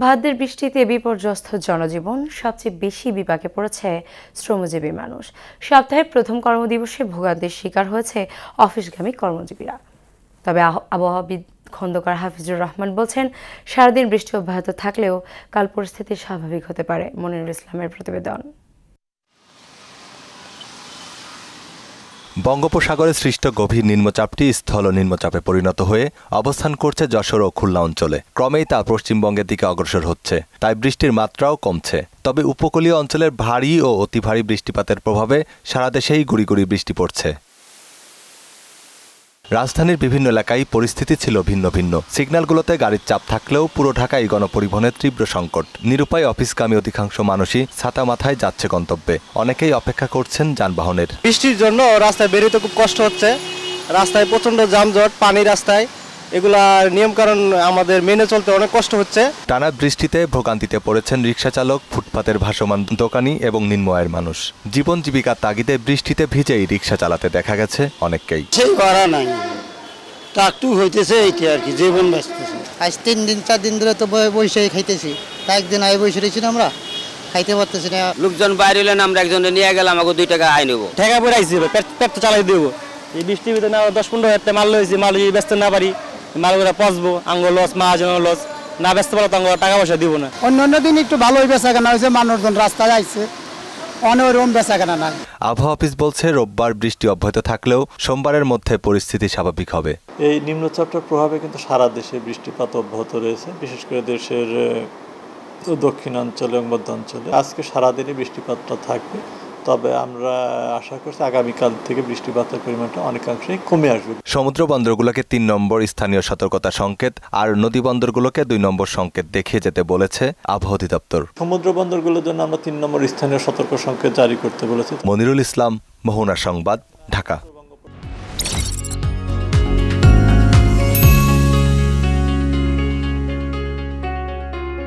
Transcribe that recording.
ভাদ্রের বৃষ্টিতে বিপর্যস্ত জনজীবন, সবচেয়ে বেশি বিপাকে পড়েছে শ্রমজীবী মানুষ। সপ্তাহের প্রথম কর্মদিবসে ভোগান্তির শিকার হয়েছে অফিসগামী কর্মজীবীরা। তবে আবহাওয়াবিদ খন্দকার হাফিজুর রহমান বলছেন, সারাদিন বৃষ্টি অব্যাহত থাকলেও কাল পরিস্থিতি স্বাভাবিক হতে পারে। মনিরুল ইসলামের প্রতিবেদন। বঙ্গোপসাগরে সৃষ্ট গভীর নিম্নচাপটি স্থল নিম্নচাপে পরিণত হয়ে অবস্থান করছে যশোর ও খুলনা অঞ্চলে। ক্রমেই তা পশ্চিমবঙ্গের দিকে অগ্রসর হচ্ছে, তাই বৃষ্টির মাত্রাও কমছে। তবে উপকূলীয় অঞ্চলের ভারী ও অতি ভারী বৃষ্টিপাতের প্রভাবে সারা দেশেই গুঁড়ি গুঁড়ি বৃষ্টি পড়ছে। রাজধানীর বিভিন্ন এলাকায় পরিস্থিতি ছিল ভিন্ন ভিন্ন। সিগন্যালগুলোতে গাড়ির চাপ থাকলেও পুরো ঢাকায় গণপরিবহনের তীব্র সংকট। নিরুপায় অফিসগামী অধিকাংশ মানুষই ছাতা মাথায় যাচ্ছে গন্তব্যে। অনেকেই অপেক্ষা করছেন যানবাহনের। বৃষ্টির জন্য রাস্তায় বেরোতে খুব কষ্ট হচ্ছে। রাস্তায় প্রচন্ড যানজট, পানি রাস্তায়, এগুলা নিয়মকানুন আমাদের মেনে চলতে অনেক কষ্ট হচ্ছে। টানা বৃষ্টিতে ভোগান্তিতে পড়েছেন রিকশা চালক, ফুটপাতের ভাসমান দোকানি এবং নিম্ন আয়ের মানুষ। জীবন জীবিকার তাগিদে বৃষ্টিতে ভিজেই রিকশা চালাতে দেখা গেছে অনেককেই। সেই ভাড়া নাই, টাকটু হইতেছে এইটা আর কি, জীবন বাঁচতেছে। আজ 3 দিন 4 দিন ধরে তো বসে খাইতেছি, তা একদিন আয় বসে রয়েছি না, আমরা খাইতে পারতেছি না। লোকজন বাইরে হলেন, আমরা একজনে নিয়ে গেলাম, আমাকে 2 টাকা আয় নেবো। ঠেকা পড়ে আইছি, পেট তো চালাই দেবো। এই বৃষ্টির ভিতরে না 10-15 হাজার মাল লইছি, মাল যদি বেচতে না পারি, মালগুলো পচবো, আঙ্গুল লস, মাহাজনের লস, না বেচতে পারলে তো টাকা পয়সা দিব না। অন্য দিন একটু ভালোই বেচা কেনা হয়েছে, মানুষজন রাস্তায় আইছে, অনেকরকম বেচা কেনা নাই। আবহাওয়া অফিস বলছে, রোববার বৃষ্টি অব্যাহত থাকলেও সোমবারের মধ্যে পরিস্থিতি স্বাভাবিক হবে। এই নিম্নচাপটার প্রভাবে কিন্তু সারা দেশে বৃষ্টিপাত অব্যাহত রয়েছে, বিশেষ করে দেশের দক্ষিণাঞ্চলে এবং মধ্যাঞ্চলে। আজকে সারাদিনই বৃষ্টিপাতটা থাকবে, তবে আমরা আশা করছি আগামীকাল থেকে বৃষ্টিপাতের পরিমাণটা অনেকাংশেই কমে আসবে। সমুদ্র বন্দরগুলোকে 3 নম্বর স্থানীয় সতর্কতা সংকেত আর নদী বন্দরগুলোকে 2 নম্বর সংকেত দেখিয়ে যেতে বলেছে আবহাওয়া অধিদপ্তর। সমুদ্র বন্দরগুলোর জন্য আমরা 3 নম্বর স্থানীয় সতর্ক সংকেত জারি করতে বলেছি। মনিরুল ইসলাম, মোহনা সংবাদ, ঢাকা।